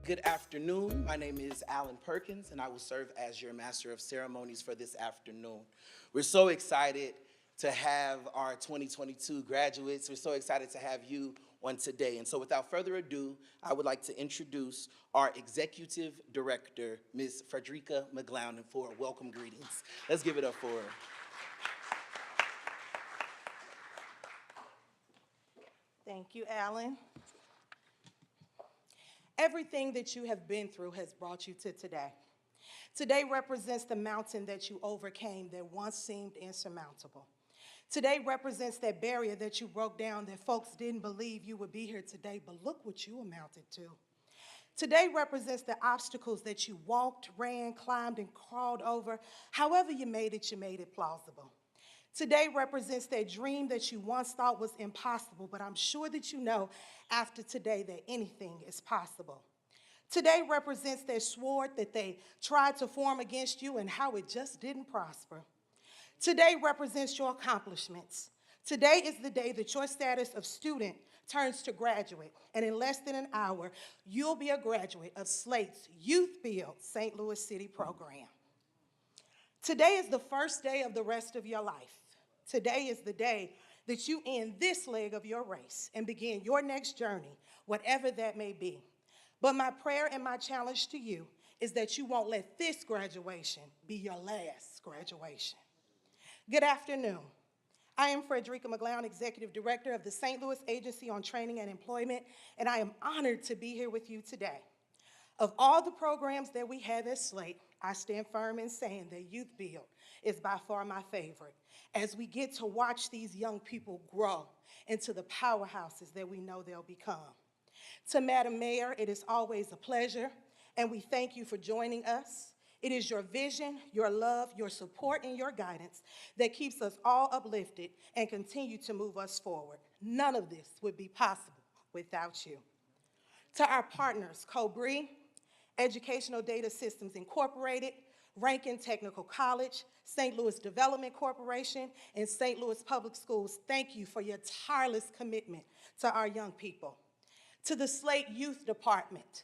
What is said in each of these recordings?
Good afternoon. My name is Alan Perkins, and I will serve as your Master of Ceremonies for this afternoon. We're so excited to have our 2022 graduates. We're so excited to have you on today. And so without further ado, I would like to introduce our Executive Director, Ms. Frederica McGlown, for welcome greetings. Let's give it up for her. Thank you, Alan. Everything that you have been through has brought you to today. Today represents the mountain that you overcame that once seemed insurmountable. Today represents that barrier that you broke down that folks didn't believe you would be here today, but look what you amounted to. Today represents the obstacles that you walked, ran, climbed, and crawled over. However you made it plausible. Today represents that dream that you once thought was impossible, but I'm sure that you know after today that anything is possible. Today represents that sword that they tried to form against you and how it just didn't prosper. Today represents your accomplishments. Today is the day that your status of student turns to graduate, and in less than an hour, you'll be a graduate of SLATE's YouthBuild St. Louis City program. Today is the first day of the rest of your life. Today is the day that you end this leg of your race and begin your next journey, whatever that may be. But my prayer and my challenge to you is that you won't let this graduation be your last graduation. Good afternoon. I am Frederica McGlown, Executive Director of the St. Louis Agency on Training and Employment, and I am honored to be here with you today. Of all the programs that we have at SLATE, I stand firm in saying that YouthBuild is by far my favorite, as we get to watch these young people grow into the powerhouses that we know they'll become. To Madam Mayor, it is always a pleasure, and we thank you for joining us. It is your vision, your love, your support, and your guidance that keeps us all uplifted and continue to move us forward. None of this would be possible without you. To our partners, Cobri, Educational Data Systems Incorporated, Ranken Technical College, St. Louis Development Corporation, and St. Louis Public Schools, thank you for your tireless commitment to our young people. To the SLATE Youth Department,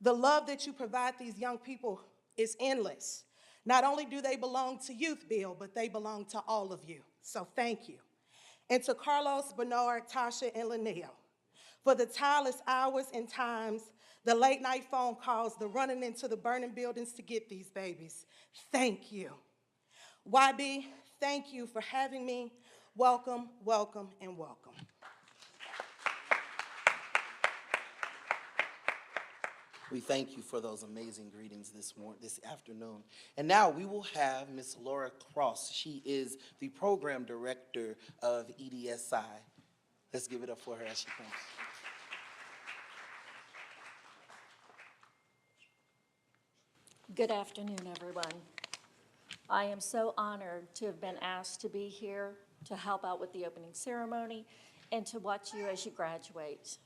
the love that you provide these young people is endless. Not only do they belong to YouthBuild, but they belong to all of you, so thank you. And to Carlos, Bernard, Tasha, and Linnell, for the tireless hours and times, the late night phone calls, the running into the burning buildings to get these babies. Thank you. YB, thank you for having me. Welcome, welcome, and welcome. We thank you for those amazing greetings this afternoon. And now we will have Ms. Laura Cross. She is the Program Director of EDSI. Let's give it up for her as she comes. Good afternoon, everyone. I am so honored to have been asked to be here to help out with the opening ceremony and to watch you as you graduate.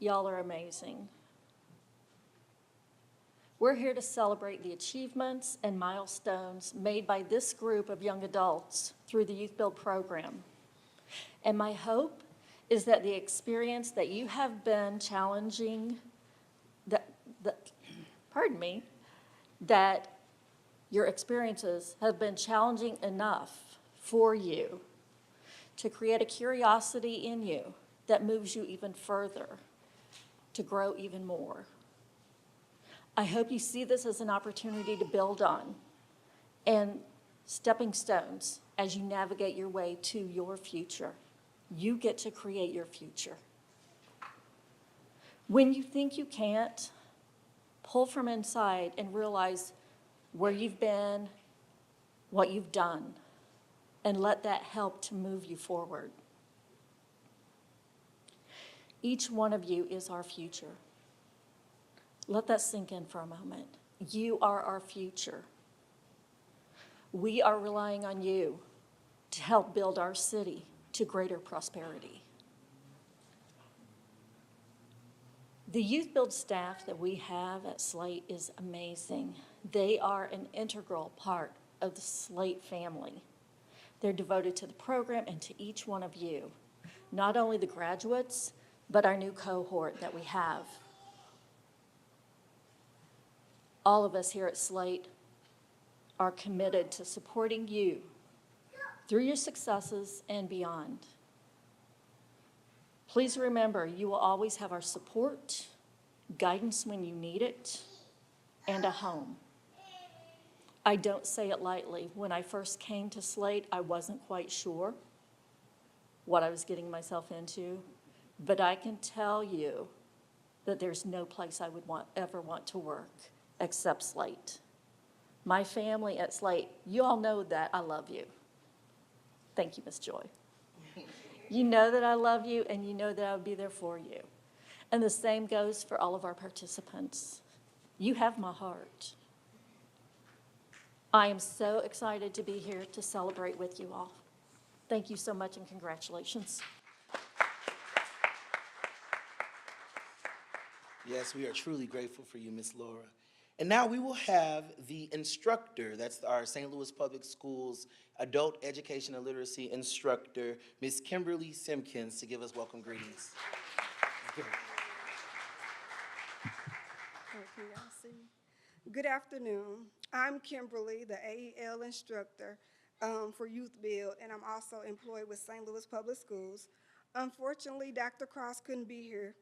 Y'all are amazing. We're here to celebrate the achievements and milestones made by this group of young adults through the YouthBuild program. And my hope is that the experience that you have been challenging, that your experiences have been challenging enough for you to create a curiosity in you that moves you even further, to grow even more. I hope you see this as an opportunity to build on and stepping stones as you navigate your way to your future. You get to create your future. When you think you can't, pull from inside and realize where you've been, what you've done, and let that help to move you forward. Each one of you is our future. Let that sink in for a moment. You are our future. We are relying on you to help build our city to greater prosperity. The YouthBuild staff that we have at SLATE is amazing. They are an integral part of the SLATE family. They're devoted to the program and to each one of you, not only the graduates, but our new cohort that we have. all of us here at SLATE are committed to supporting you through your successes and beyond. Please remember, you will always have our support, guidance when you need it, and a home. I don't say it lightly. When I first came to SLATE, I wasn't quite sure what I was getting myself into, but I can tell you that there's no place I would ever want to work except SLATE. My family at SLATE, you all know that I love you. Thank you, Ms. Joy. You know that I love you, and you know that I'll be there for you. And the same goes for all of our participants. You have my heart. I am so excited to be here to celebrate with you all. Thank you so much, and congratulations. Yes, we are truly grateful for you, Ms. Laura. And now we will have the instructor, that's our St. Louis Public Schools Adult Education and Literacy Instructor, Ms. Kimberly Simpkins, to give us welcome greetings. Can y'all see me? Good afternoon. I'm Kimberly, the AEL instructor for YouthBuild, and I'm also employed with St. Louis Public Schools. Unfortunately, Dr. Cross couldn't be here,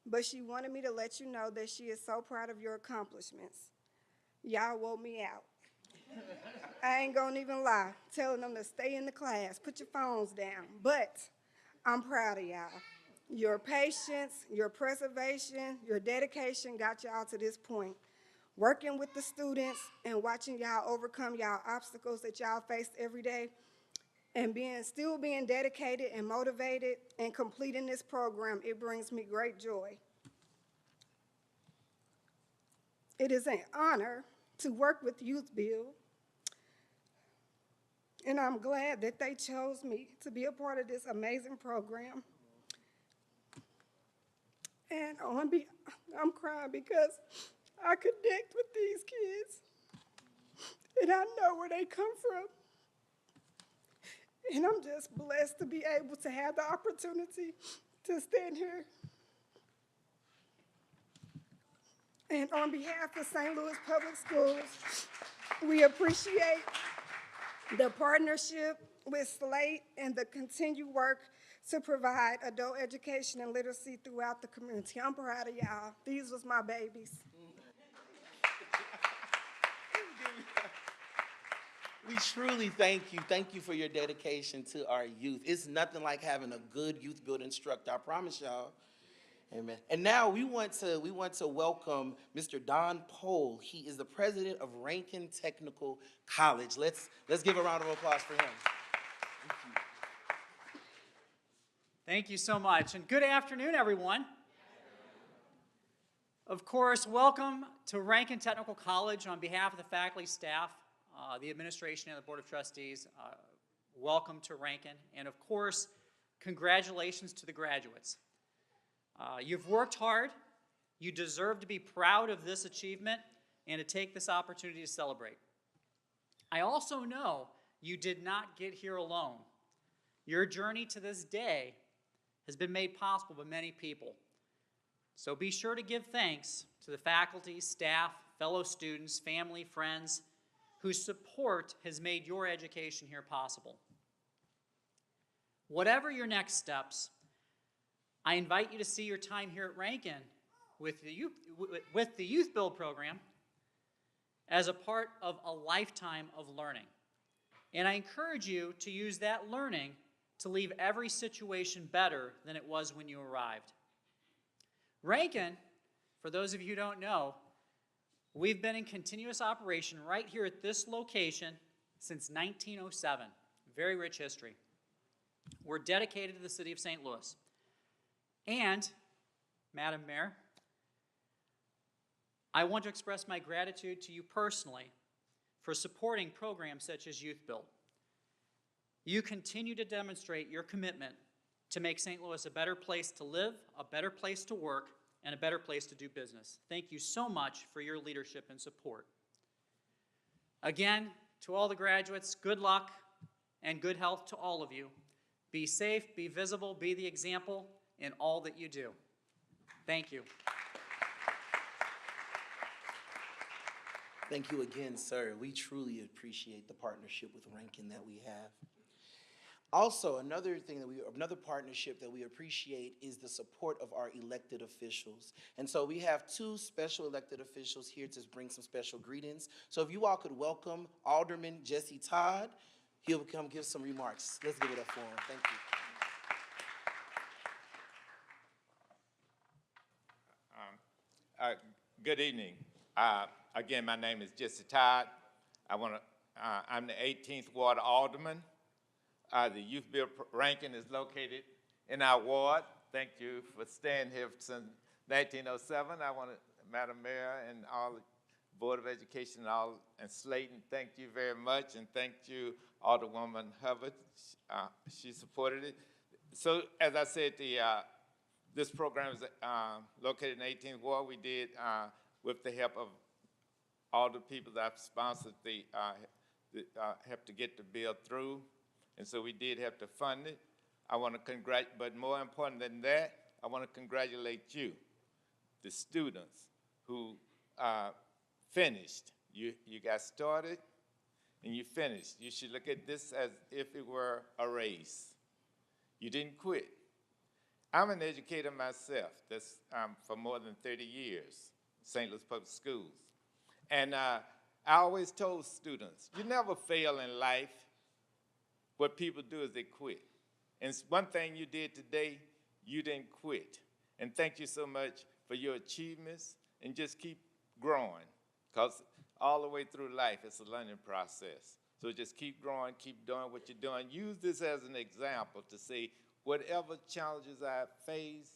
but she wanted me to let you know that she is so proud of your accomplishments. Y'all wore me out. I ain't gonna even lie, telling them to stay in the class, put your phones down, but I'm proud of y'all. Your patience, your preservation, your dedication got y'all to this point. Working with the students and watching y'all overcome y'all obstacles that y'all face every day, and still being dedicated and motivated and completing this program, it brings me great joy. It is an honor to work with YouthBuild, and I'm glad that they chose me to be a part of this amazing program. And I'm crying because I connect with these kids, and I know where they come from. And I'm just blessed to be able to have the opportunity to stand here. And on behalf of St. Louis Public Schools, we appreciate the partnership with SLATE and the continued work to provide adult education and literacy throughout the community. I'm proud of y'all. These was my babies. We truly thank you. Thank you for your dedication to our youth. It's nothing like having a good YouthBuild instructor, I promise y'all. Amen. And now we want to welcome Mr. Don Pohl. He is the president of Ranken Technical College. Let's give a round of applause for him. Thank you. Thank you so much, and good afternoon, everyone. Of course, welcome to Ranken Technical College on behalf of the faculty, staff, the administration, and the Board of Trustees. Welcome to Ranken, and of course, congratulations to the graduates. You've worked hard, you deserve to be proud of this achievement, and to take this opportunity to celebrate. I also know you did not get here alone. Your journey to this day has been made possible by many people. So be sure to give thanks to the faculty, staff, fellow students, family, friends, whose support has made your education here possible. Whatever your next steps, I invite you to see your time here at Ranken with the YouthBuild program as a part of a lifetime of learning. And I encourage you to use that learning to leave every situation better than it was when you arrived. Ranken, for those of you who don't know, we've been in continuous operation right here at this location since 1907. Very rich history. We're dedicated to the city of St. Louis. And, Madam Mayor, I want to express my gratitude to you personally for supporting programs such as YouthBuild. You continue to demonstrate your commitment to make St. Louis a better place to live, a better place to work, and a better place to do business. Thank you so much for your leadership and support. Again, to all the graduates, good luck and good health to all of you. Be safe, be visible, be the example in all that you do. Thank you. Thank you again, sir. We truly appreciate the partnership with Ranken that we have. Also, another partnership that we appreciate is the support of our elected officials. And so we have two special elected officials here to bring some special greetings. So if you all could welcome Alderman Jesse Todd, he'll come give some remarks. Let's give it up for him. Thank you. Good evening. Again, my name is Jesse Todd. I'm the 18th Ward Alderman. The YouthBuild Ranken is located in our ward. Thank you for staying here since 1907. I want to, Madam Mayor and all the Board of Education and SLATE, thank you very much, and thank you, Alderwoman Hubbard. She supported it. So, as I said, this program is located in 18th Ward. We did, with the help of all the people that have sponsored help to get the bill through. And so we did have to fund it. I want to congratulate, but more important than that, I want to congratulate you, the students who finished. You got started and you finished. You should look at this as if it were a race. You didn't quit. I'm an educator myself. That's for more than 30 years, St. Louis Public Schools. And I always told students, you never fail in life. What people do is they quit. And one thing you did today, you didn't quit. And thank you so much for your achievements, and just keep growing, because all the way through life, it's a learning process. So just keep growing, keep doing what you're doing. Use this as an example to say, whatever challenges I face,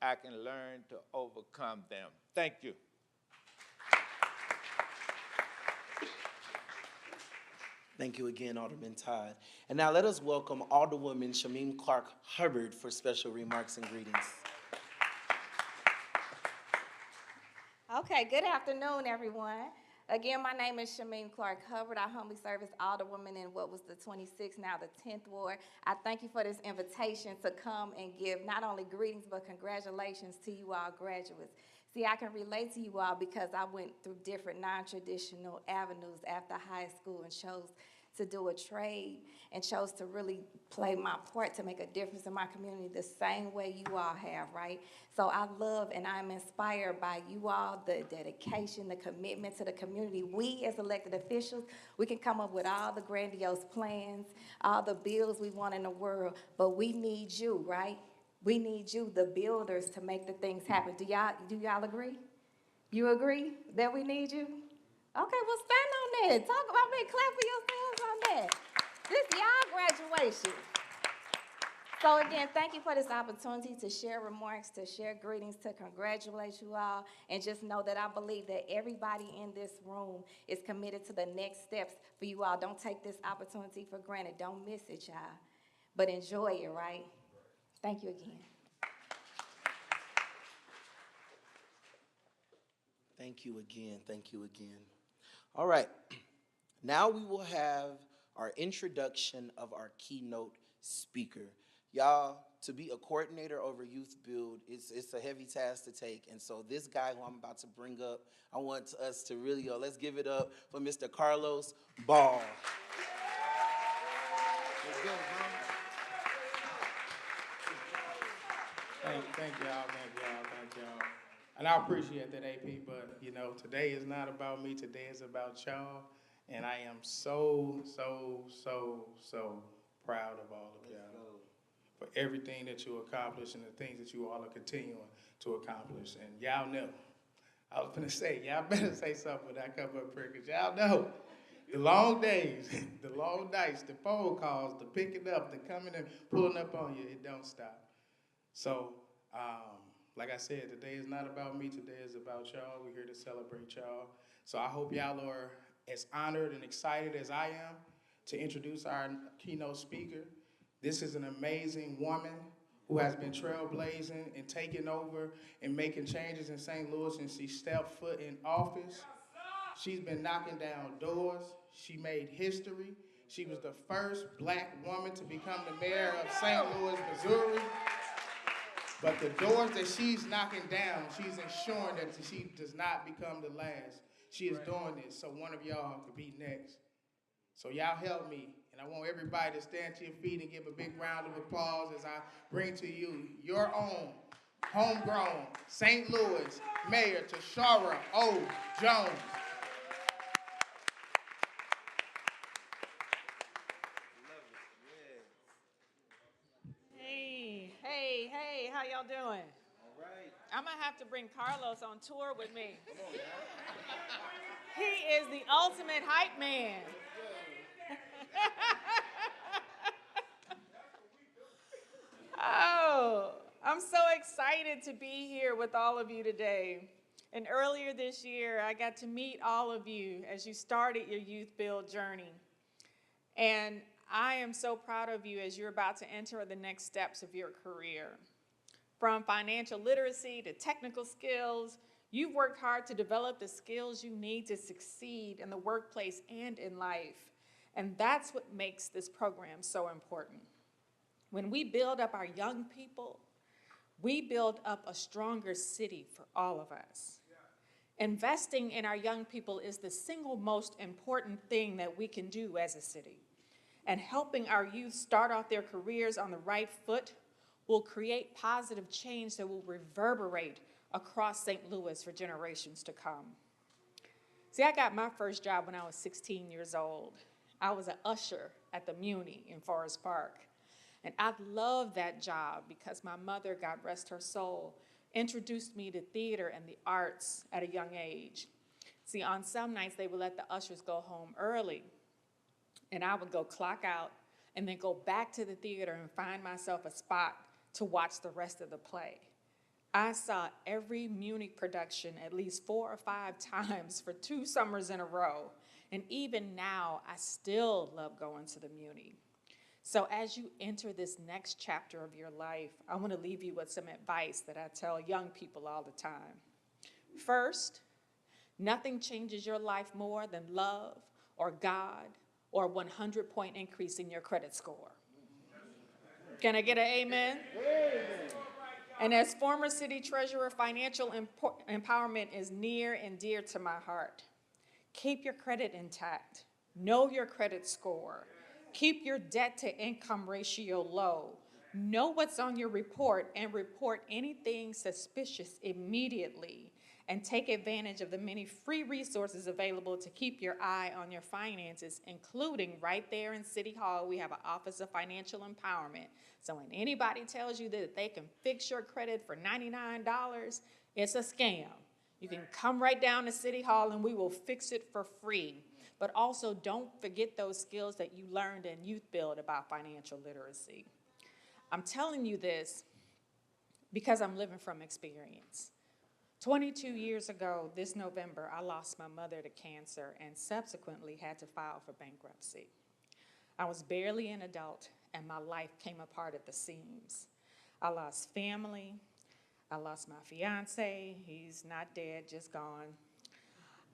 I can learn to overcome them. Thank you. Thank you again, Alderman Todd. And now let us welcome Alderwoman Shameen Clark Hubbard for special remarks and greetings. Okay, good afternoon, everyone. Again, my name is Shameen Clark Hubbard. I humbly serve as Alderwoman in what was the 26th, now the 10th Ward. I thank you for this invitation to come and give not only greetings, but congratulations to you all graduates. See, I can relate to you all because I went through different non-traditional avenues after high school and chose to do a trade and chose to really play my part to make a difference in my community the same way you all have, right? So I love and I'm inspired by you all, the dedication, the commitment to the community. We as elected officials, we can come up with all the grandiose plans, all the bills we want in the world, but we need you, right? We need you, the builders, to make the things happen. Do y'all agree? You agree that we need you? Okay, well, stand on that. Talk about me. Clap for yourselves on that. This y'all graduation. So again, thank you for this opportunity to share remarks, to share greetings, to congratulate you all, and just know that I believe that everybody in this room is committed to the next steps for you all. Don't take this opportunity for granted. Don't miss it, y'all. But enjoy it, right? Thank you again. Thank you again. Thank you again. All right. Now we will have our introduction of our keynote speaker. Y'all, to be a coordinator over YouthBuild, it's a heavy task to take. And so this guy who I'm about to bring up, I want us to really, let's give it up for Mr. Carlos Ball. Let's go, bro. Thank y'all. And I appreciate that, AP, but, today is not about me. Today is about y'all. And I am so proud of all of y'all for everything that you accomplished and the things that you all are continuing to accomplish. And y'all know, I was going to say, y'all better say something when I come up here, because y'all know the long days, the long nights, the phone calls, the picking up, the coming and pulling up on you, it don't stop. So, like I said, today is not about me. Today is about y'all. We're here to celebrate y'all. So I hope y'all are as honored and excited as I am to introduce our keynote speaker. This is an amazing woman who has been trailblazing and taking over and making changes in St. Louis since she stepped foot in office. She's been knocking down doors. She made history. She was the first black woman to become the mayor of St. Louis, Missouri. But the doors that she's knocking down, she's ensuring that she does not become the last. she is doing this, so one of y'all could be next. So y'all help me, and I want everybody to stand to your feet and give a big round of applause as I bring to you your own homegrown St. Louis Mayor Tashara O. Jones. Hey, how y'all doing? All right. I'm gonna have to bring Carlos on tour with me. Come on, he is the ultimate hype man. Oh, I'm so excited to be here with all of you today. And earlier this year, I got to meet all of you as you started your YouthBuild journey. And I am so proud of you as you're about to enter the next steps of your career. From financial literacy to technical skills, you've worked hard to develop the skills you need to succeed in the workplace and in life. And that's what makes this program so important. When we build up our young people, we build up a stronger city for all of us. Investing in our young people is the single most important thing that we can do as a city. And helping our youth start off their careers on the right foot will create positive change that will reverberate across St. Louis for generations to come. See, I got my first job when I was 16 years old. I was an usher at the Muni in Forest Park. And I loved that job because my mother, God rest her soul, introduced me to theater and the arts at a young age. See, on some nights they would let the ushers go home early, and I would go clock out and then go back to the theater and find myself a spot to watch the rest of the play. I saw every Muni production at least 4 or 5 times for 2 summers in a row. And even now, I still love going to the Muni. So as you enter this next chapter of your life, I want to leave you with some advice that I tell young people all the time. First, nothing changes your life more than love or God or a 100-point increase in your credit score. Can I get an amen? Amen. And as former city treasurer, financial empowerment is near and dear to my heart. Keep your credit intact. Know your credit score. Keep your debt-to-income ratio low. Know what's on your report and report anything suspicious immediately. And take advantage of the many free resources available to keep your eye on your finances, including right there in City Hall, we have an Office of Financial Empowerment. So when anybody tells you that they can fix your credit for $99, it's a scam. You can come right down to City Hall and we will fix it for free. But also don't forget those skills that you learned in YouthBuild about financial literacy. I'm telling you this because I'm living from experience. 22 years ago, this November, I lost my mother to cancer and subsequently had to file for bankruptcy. I was barely an adult and my life came apart at the seams. I lost family. I lost my fiance. He's not dead, just gone.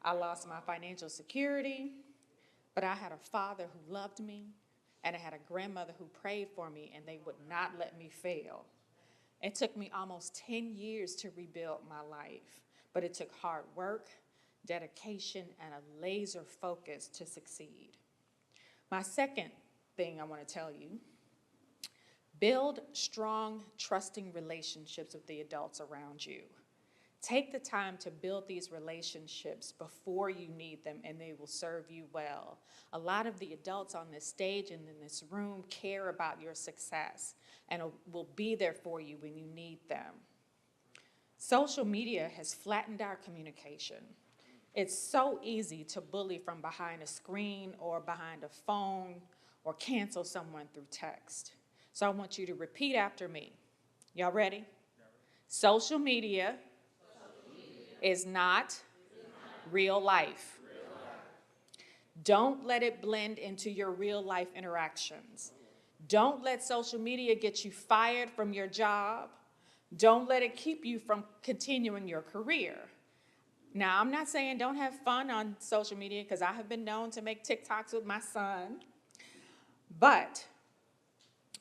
I lost my financial security, but I had a father who loved me and I had a grandmother who prayed for me and they would not let me fail. It took me almost 10 years to rebuild my life, but it took hard work, dedication, and a laser focus to succeed. My second thing I want to tell you, build strong, trusting relationships with the adults around you. Take the time to build these relationships before you need them, and they will serve you well. A lot of the adults on this stage and in this room care about your success and will be there for you when you need them. Social media has flattened our communication. It's so easy to bully from behind a screen or behind a phone or cancel someone through text. So I want you to repeat after me. Y'all ready? Social media is not real life. Don't let it blend into your real life interactions. Don't let social media get you fired from your job. Don't let it keep you from continuing your career. Now, I'm not saying don't have fun on social media because I have been known to make TikToks with my son, but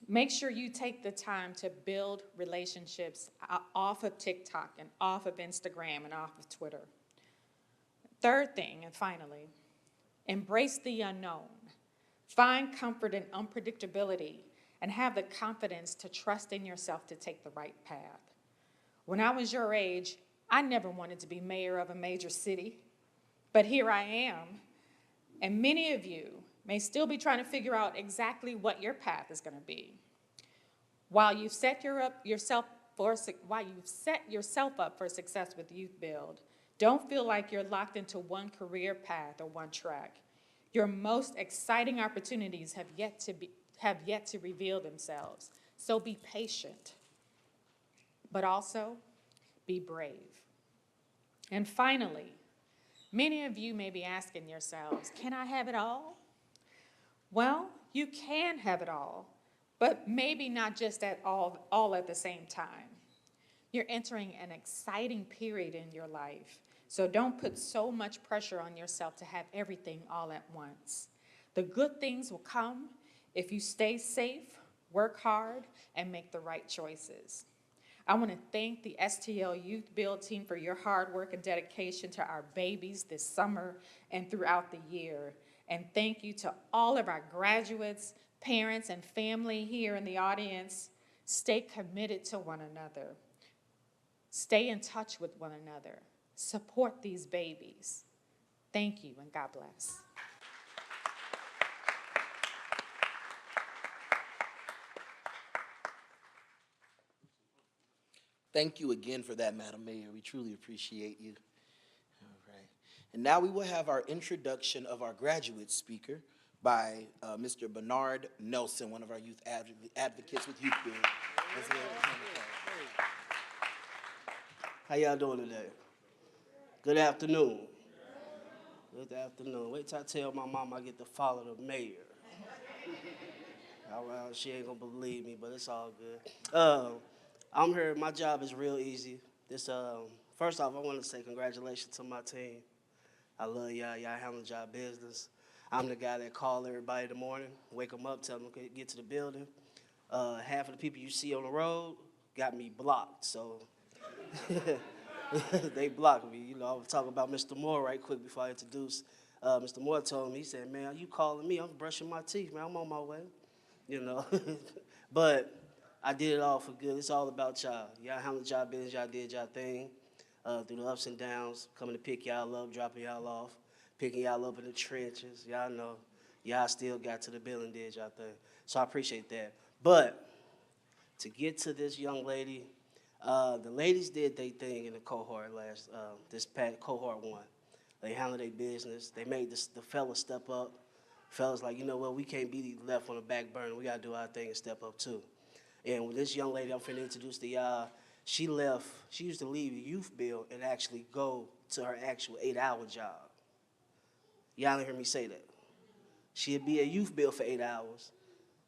make sure you take the time to build relationships off of TikTok and off of Instagram and off of Twitter. Third thing, and finally, embrace the unknown. Find comfort in unpredictability and have the confidence to trust in yourself to take the right path. When I was your age, I never wanted to be mayor of a major city, but here I am. And many of you may still be trying to figure out exactly what your path is going to be. While you've set yourself up for success with YouthBuild, don't feel like you're locked into one career path or one track. Your most exciting opportunities have yet to reveal themselves. So be patient, but also be brave. And finally, many of you may be asking yourselves, can I have it all? Well, you can have it all, but maybe not just all at the same time. You're entering an exciting period in your life, so don't put so much pressure on yourself to have everything all at once. The good things will come if you stay safe, work hard, and make the right choices. I want to thank the STL YouthBuild team for your hard work and dedication to our babies this summer and throughout the year. And thank you to all of our graduates, parents, and family here in the audience. Stay committed to one another. Stay in touch with one another. Support these babies. Thank you, and God bless. Thank you again for that, Madam Mayor. We truly appreciate you. All right. And now we will have our introduction of our graduate speaker by Mr. Bernard Nelson, one of our youth advocates with YouthBuild. How y'all doing today? Good afternoon. Good afternoon. Wait till I tell my mom I get to follow the mayor. Well, she ain't gonna believe me, but it's all good. I'm here. My job is real easy. First off, I want to say congratulations to my team. I love y'all. Y'all handling y'all business. I'm the guy that call everybody in the morning, wake them up, tell them to get to the building. Half of the people you see on the road got me blocked, so they blocked me. You know, I was talking about Mr. Moore right quick before I introduced. Mr. Moore told me, he said, man, you calling me? I'm brushing my teeth, man. I'm on my way, you know. But I did it all for good. It's all about y'all. Y'all handled y'all business. Y'all did y'all thing through the ups and downs, coming to pick y'all up, dropping y'all off, picking y'all up in the trenches. Y'all know y'all still got to the building, did y'all thing. So I appreciate that. But to get to this young lady, the ladies did their thing in the cohort this past cohort 1. They handled their business. They made the fellas step up. Fellas like, you know what, we can't be left on the back burner. We got to do our thing and step up too. And with this young lady I'm finna introduce to y'all, she used to leave YouthBuild and actually go to her actual 8-hour job. Y'all didn't hear me say that. She'd be at YouthBuild for 8 hours.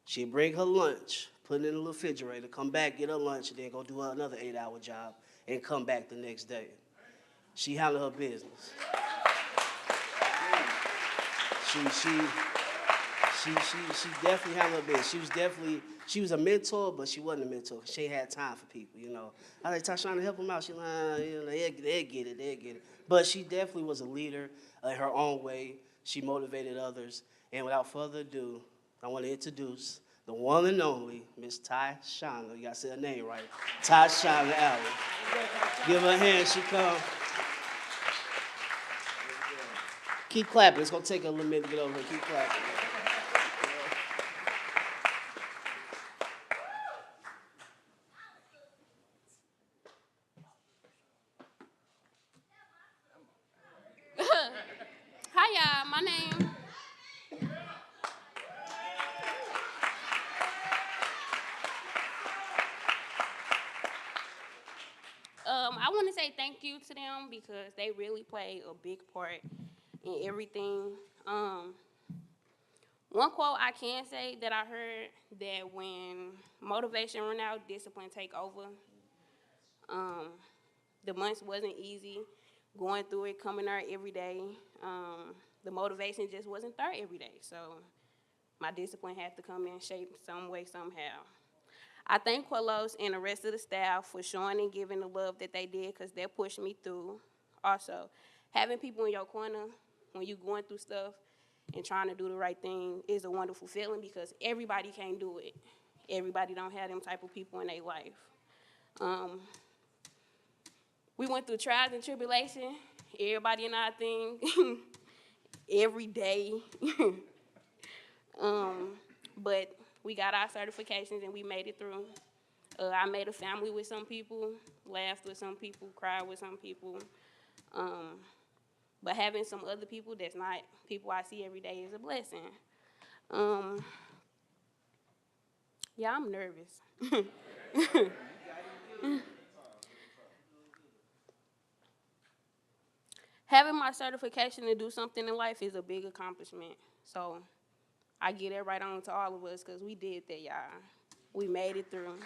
She'd bring her lunch, put it in the refrigerator, come back, get her lunch, and then go do another 8-hour job and come back the next day. She handled her business. She definitely handled her business. She was a mentor, but she wasn't a mentor. She ain't had time for people, you know. I was trying to help them out. She like, you know, they'll get it. But she definitely was a leader in her own way. She motivated others. And without further ado, I want to introduce the one and only Miss Tyshana. You got to say her name right. Tyshana Allen. Give her a hand. She come. Keep clapping. It's going to take a little minute to get over here. Keep clapping. Hi, y'all. My name. I want to say thank you to them because they really played a big part in everything. One quote I can say that I heard that when motivation run out, discipline take over. The months wasn't easy, going through it, coming there every day. The motivation just wasn't there every day, so my discipline had to come in shape some way, somehow. I thank Quellos and the rest of the staff for showing and giving the love that they did because that pushed me through. Also, having people in your corner when you're going through stuff and trying to do the right thing is a wonderful feeling because everybody can't do it. Everybody don't have them type of people in their life. We went through trials and tribulation. Everybody in our thing every day. But we got our certifications and we made it through. I made a family with some people, laughed with some people, cried with some people. But having some other people that's not people I see every day is a blessing. Yeah, I'm nervous. Having my certification to do something in life is a big accomplishment. So I get it right on to all of us because we did that, y'all. We made it through.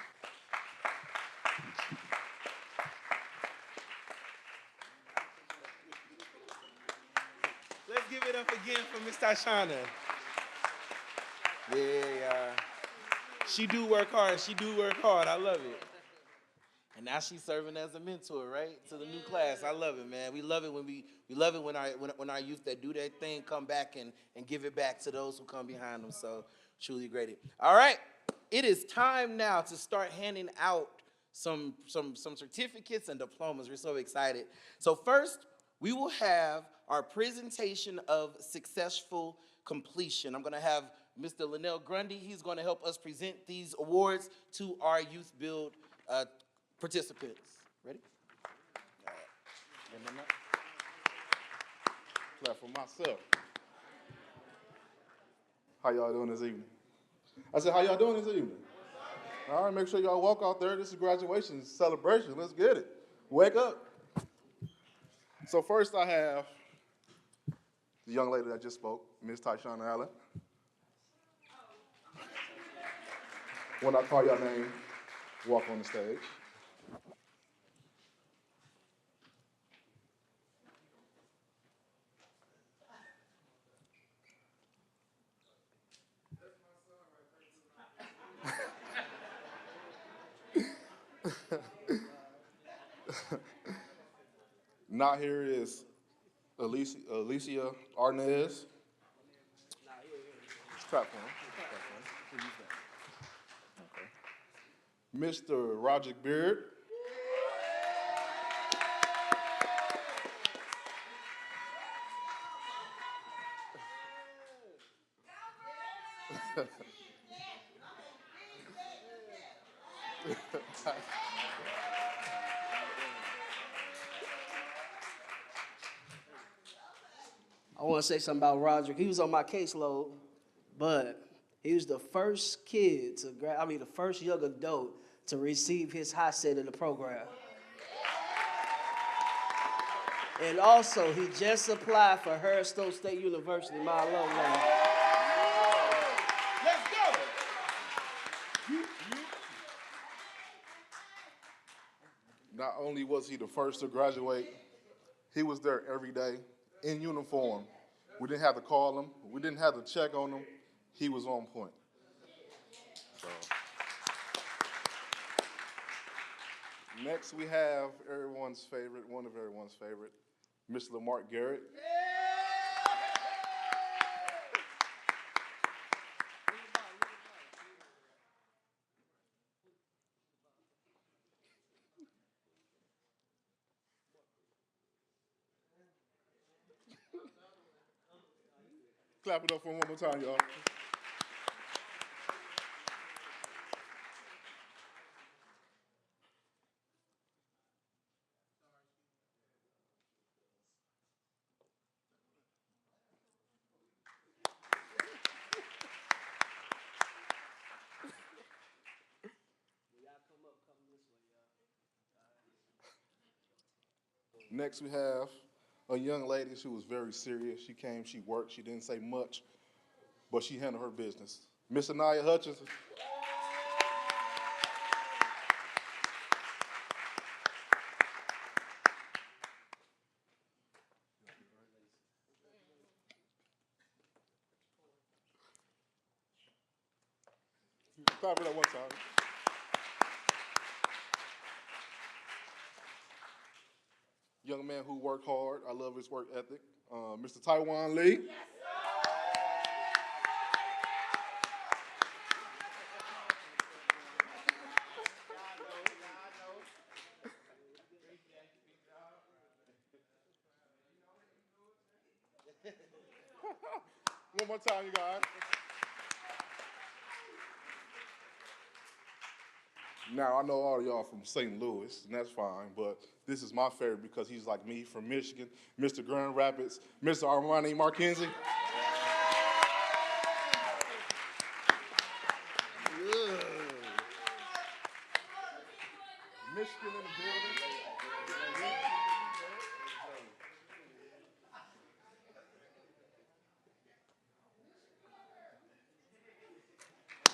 Let's give it up again for Miss Tashana. Yeah, she do work hard. She do work hard. I love it. And now she's serving as a mentor, right, to the new class. I love it, man. We love it when our youth that do their thing come back and give it back to those who come behind them. So truly great. All right, it is time now to start handing out some certificates and diplomas. We're so excited. So first, we will have our presentation of successful completion. I'm going to have Mr. Linnell Grundy. He's going to help us present these awards to our YouthBuild participants. Ready? All right. And then Clap for myself. How y'all doing this evening? I said, how y'all doing this evening? All right, make sure y'all walk out there. This is graduation celebration. Let's get it. Wake up. So first I have the young lady that just spoke, Ms. Tyshawn Allen. When I call your name, walk on the stage. Not here is Alicia Arnez. Clap for him. Okay. Mr. Roger Beard. I want to say something about Roderick. He was on my caseload, but he was the first kid the first young adult to receive his high set in the program. And also, he just applied for Harrison State University, my alumni. let's go. Not only was he the first to graduate, he was there every day in uniform. We didn't have to call him. We didn't have to check on him. He was on point. So. Next, we have everyone's favorite, one of everyone's favorite, Mr. Lamar Garrett. Clap it up for him one more time, y'all. Next, we have a young lady who was very serious. She came, she worked, she didn't say much, but she handled her business. Miss Anaya Hutchinson. Clap it up one time. young man who worked hard. I love his work ethic. Mr. Taiwan Lee. One more time, you guys. Now, I know all of y'all from St. Louis, and that's fine, but this is my favorite because he's like me from Michigan, Mr. Grand Rapids, Mr. Armani Markenzie. Yeah. Michigan in the building.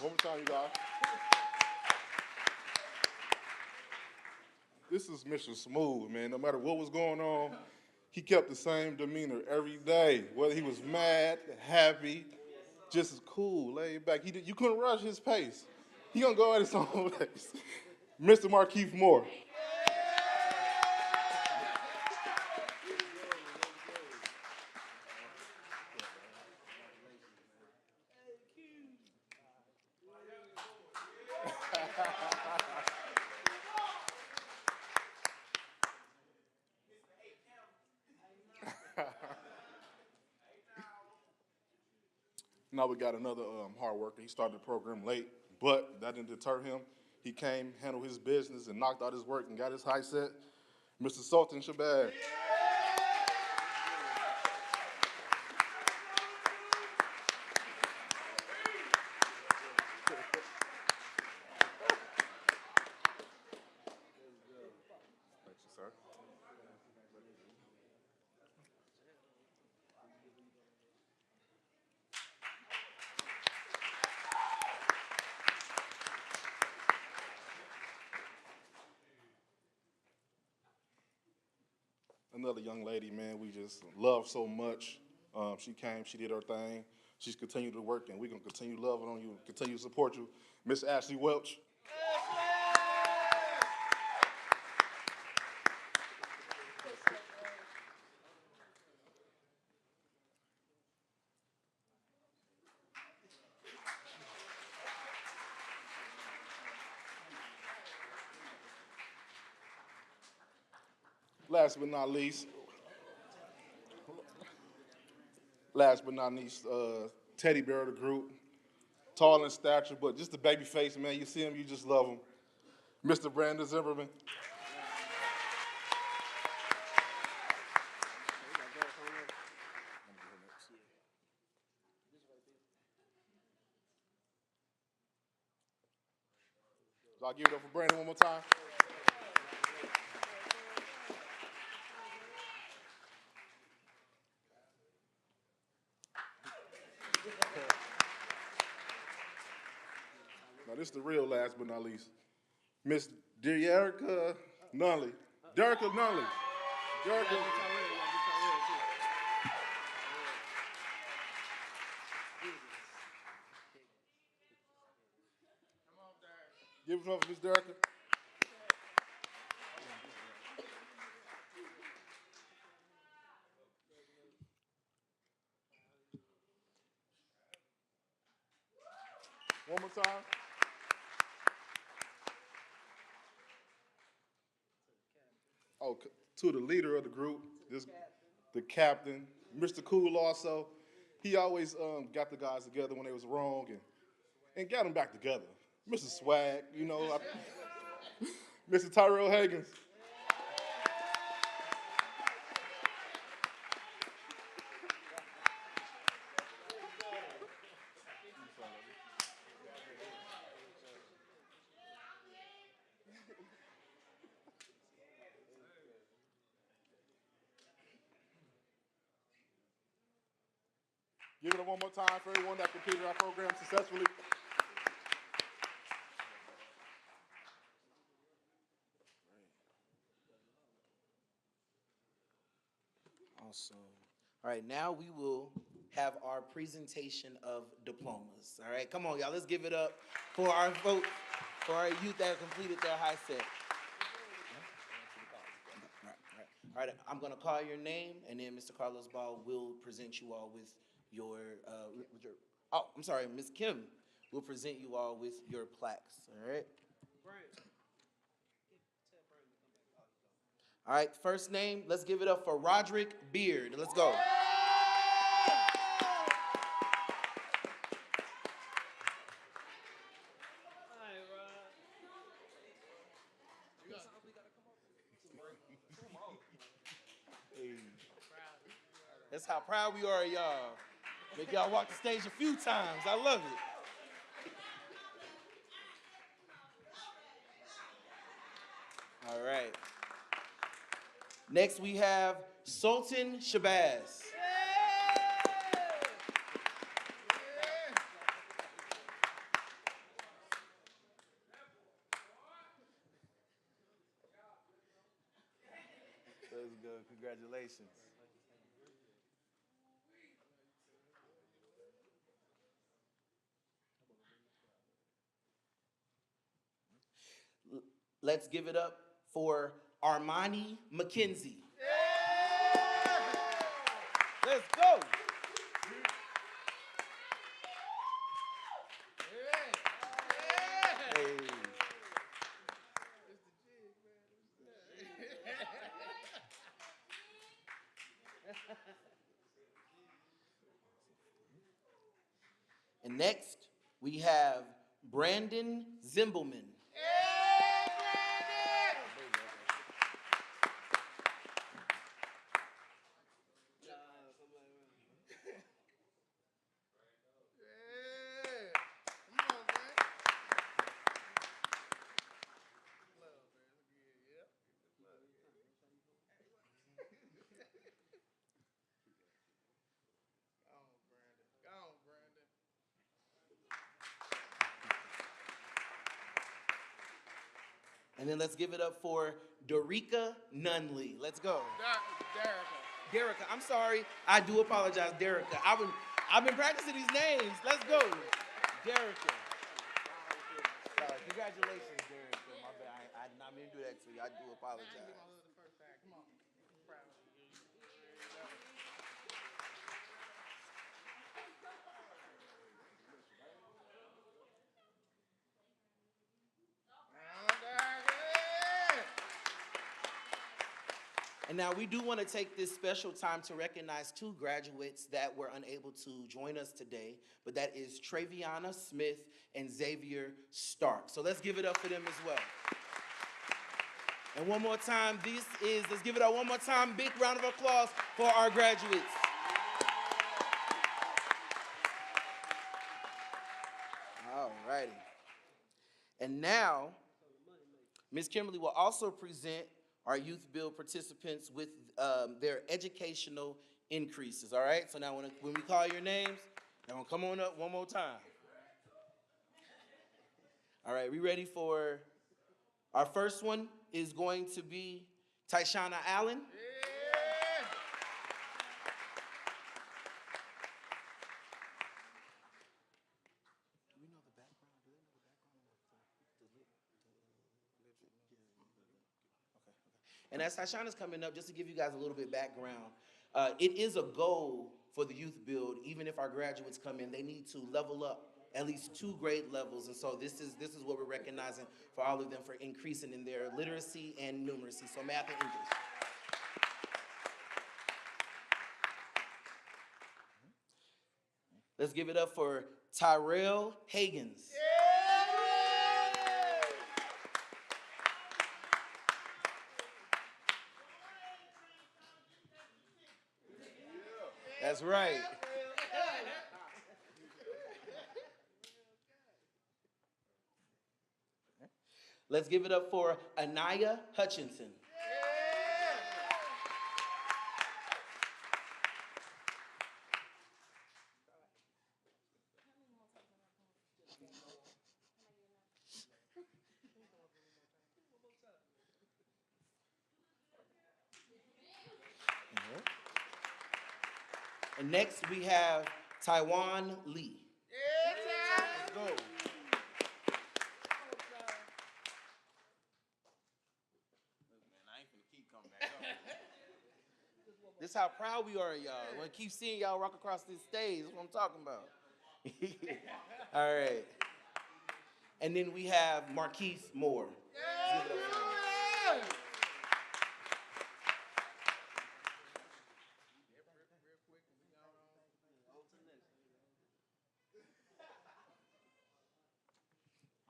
One more time, you guys. This is Mr. Smooth, man. No matter what was going on, he kept the same demeanor every day. Whether he was mad, happy, just as cool, laid back. You couldn't rush his pace. He gonna go at his own pace. Mr. Markeith Moore. Now we got another hard worker. He started the program late, but that didn't deter him. He came, handled his business, and knocked out his work and got his high set. Mr. Sultan Shabazz. Thank you, sir. Another young lady, man, we just love so much. She came, she did her thing. She's continued to work, and we're going to continue loving on you, continue to support you. Miss Ashley Welch. Last but not least, teddy bear of the group, tall in stature, but just a baby face, man. You see him, you just love him. Mr. Brandon Zimmerman. So I'll give it up for Brandon one more time. Now, this is the real last but not least. Miss Derrica Nunley. Derrica Nunley. Derrica. Give it up for Miss Derrica. One more time. Oh, to the leader of the group, the captain, Mr. Cool also. He always got the guys together when they was wrong and got them back together. Mr. Swag, Mr. Tyrell Higgins. Give it up one more time for everyone that completed our program successfully. Awesome. All right, now we will have our presentation of diplomas. All right, come on, y'all. Let's give it up for our folks, for our youth that have completed their high set. All right, I'm gonna call your name, and then Mr. Carlos Ball will present you all with oh, I'm sorry, Ms. Kim will present you all with your plaques, all right? All right, first name, let's give it up for Roderick Beard. Let's go. That's how proud we are of y'all. Make y'all walk the stage a few times. I love it. All right. Next we have Sultan Shabazz. That's good. Congratulations. Let's give it up for Armani McKenzie. Let's go. Hey. And next, we have Brandon Zimbelman. And then let's give it up for Dorica Nunley. Let's go. Derica, I'm sorry. I do apologize, Derica. I've been practicing these names. Let's go. Derica. Sorry. Congratulations, Derica. My bad. I did not mean to do that to you. I do apologize. And now we do want to take this special time to recognize two graduates that were unable to join us today, but that is Traviana Smith and Xavier Stark. So let's give it up for them as well. And one more time, let's give it up one more time, big round of applause for our graduates. All righty. And now, Ms. Kimberly will also present our YouthBuild participants with their educational increases, all right? So now when we call your names, now come on up one more time. All right, we ready for our first one is going to be Tyshana Allen. And as Tyshana's coming up, just to give you guys a little bit background, it is a goal for the YouthBuild, even if our graduates come in, they need to level up at least 2 grade levels. And so this is what we're recognizing for all of them for increasing in their literacy and numeracy, so math and English. Let's give it up for Tyrell Hagans. That's right. Let's give it up for Anaya Hutchinson. And next we have Taiwan Lee. Let's go. Man, I ain't finna keep coming back up. This is how proud we are of y'all. I want to keep seeing y'all rock across this stage. That's what I'm talking about. All right. And then we have Marquise Moore.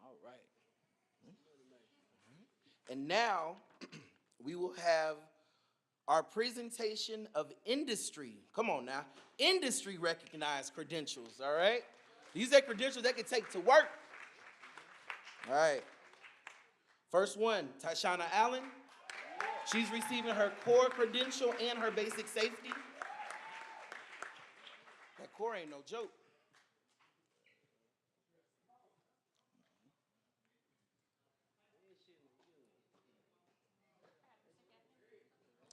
All right. And now we will have our presentation of industry. Come on now. Industry recognized credentials, all right? These are credentials they can take to work. All right. First one, Tashana Allen. She's receiving her core credential and her basic safety. That core ain't no joke.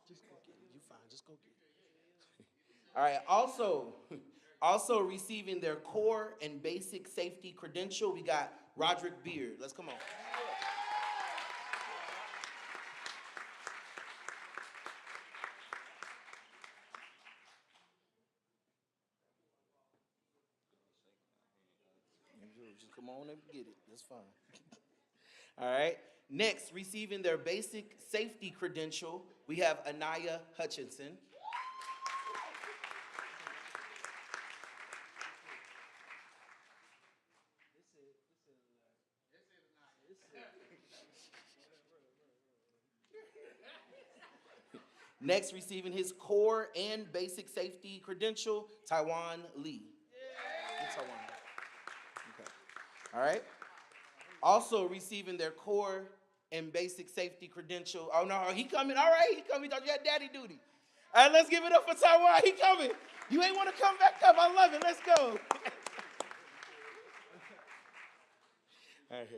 Just go get it. You fine, just go get it. All right, also receiving their core and basic safety credential, we got Roderick Beard. Let's come on. Just come on and get it. That's fine. All right. Next, receiving their basic safety credential, we have Anaya Hutchinson. Next, receiving his core and basic safety credential, Taiwan Lee. Taiwan. Okay. All right. Also receiving their core and basic safety credential. Oh no, he coming. All right, he coming. Thought you had daddy duty. All right, let's give it up for Taiwan. He coming. You ain't want to come back up. I love it. Let's go. All right.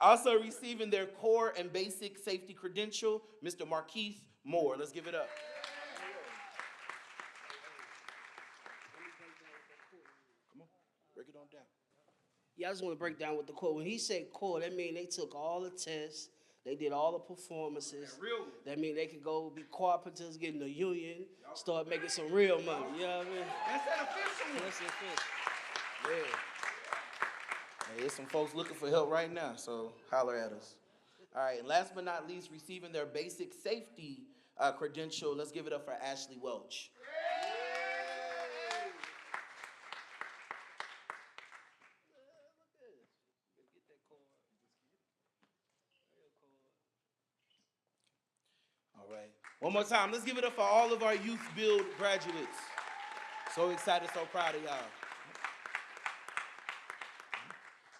Also receiving their core and basic safety credential, Mr. Marquise Moore. Let's give it up. Come on, break it on down. Yeah, I just want to break down with the core. When he said core, that means they took all the tests, they did all the performances. That means they could go be carpenters, get in the union, start making some real money. You know what I mean? That's that official one. That's the official. Yeah. Hey, there's some folks looking for help right now, so holler at us. All right, and last but not least, receiving their basic safety credential, let's give it up for Ashley Welch. All right, one more time, let's give it up for all of our YouthBuild graduates. So excited, so proud of y'all.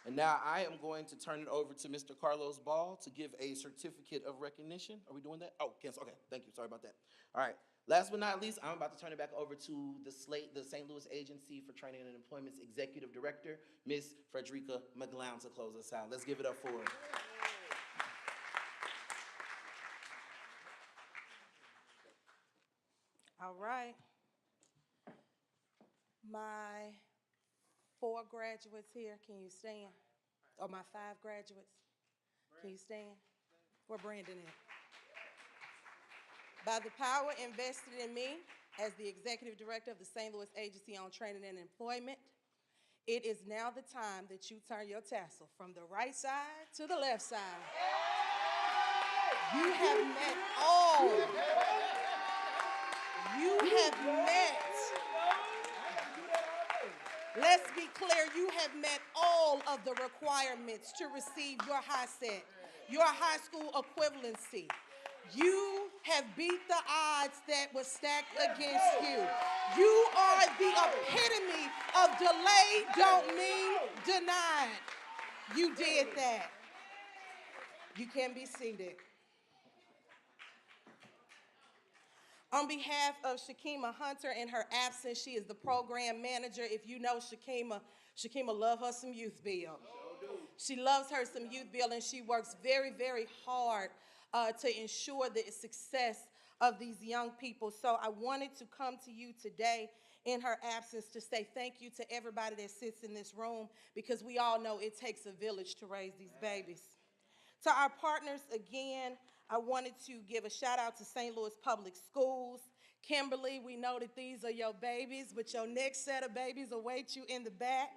And now I am going to turn it over to Mr. Carlos Ball to give a certificate of recognition. Are we doing that? Oh, cancel. Okay, thank you. Sorry about that. All right. Last but not least, I'm about to turn it back over to the SLATE, the St. Louis Agency for Training and Employment's Executive Director, Ms. Frederica McGlown, to close us out. Let's give it up for her. All right. My 4 graduates here, can you stand? Or my 5 graduates, can you stand? Where Brandon at? By the power invested in me as the Executive Director of the St. Louis Agency on Training and Employment, it is now the time that you turn your tassel from the right side to the left side. You have met all. You have met. Let's be clear, you have met all of the requirements to receive your HiSET, your high school equivalency. You have beat the odds that were stacked against you. You are the epitome of delayed don't mean denied. You did that. You can be seated. On behalf of Shakima Hunter in her absence, she is the program manager. If you know Shakima loves her some YouthBuild. She loves her some YouthBuild, and she works very, very hard to ensure the success of these young people. So I wanted to come to you today in her absence to say thank you to everybody that sits in this room, because we all know it takes a village to raise these babies. To our partners, again, I wanted to give a shout out to St. Louis Public Schools. Kimberly, we know that these are your babies, but your next set of babies await you in the back.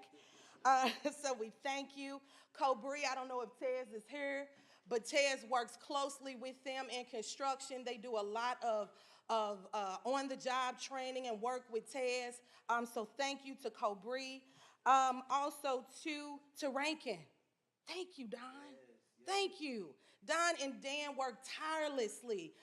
So we thank you. Cobri, I don't know if Tez is here, but Tez works closely with them in construction. They do a lot of on-the-job training and work with Tez. So thank you to Cobri. Also to Ranken. Thank you, Don. Thank you. Don and Dan work tirelessly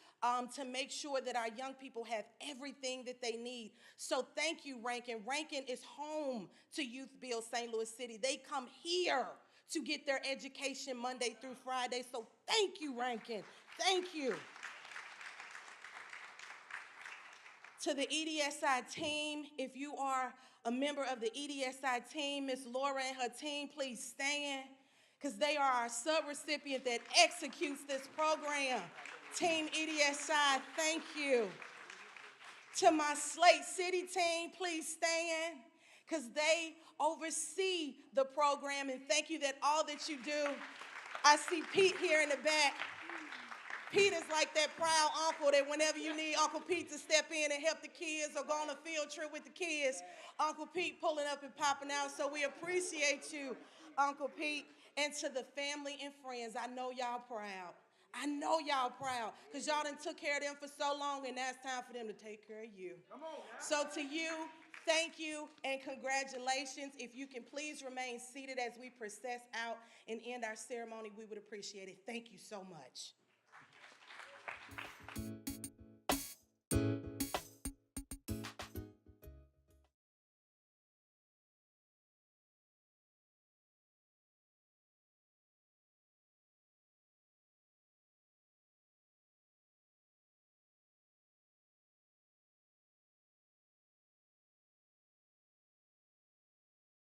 to make sure that our young people have everything that they need. So thank you, Ranken. Ranken is home to YouthBuild St. Louis City. They come here to get their education Monday through Friday. So thank you, Ranken. Thank you. To the EDSI team, if you are a member of the EDSI team, Ms. Laura and her team, please stand, because they are our subrecipient that executes this program. Team EDSI, thank you. To my SLATE City team, please stand, because they oversee the program, and thank you that all that you do. I see Pete here in the back. Pete is like that proud uncle that whenever you need Uncle Pete to step in and help the kids or go on a field trip with the kids, Uncle Pete pulling up and popping out. So we appreciate you, Uncle Pete. And to the family and friends, I know y'all proud. I know y'all proud because y'all done took care of them for so long, and now it's time for them to take care of you. Come on, so to you, thank you and congratulations. If you can please remain seated as we process out and end our ceremony, we would appreciate it. Thank you so much.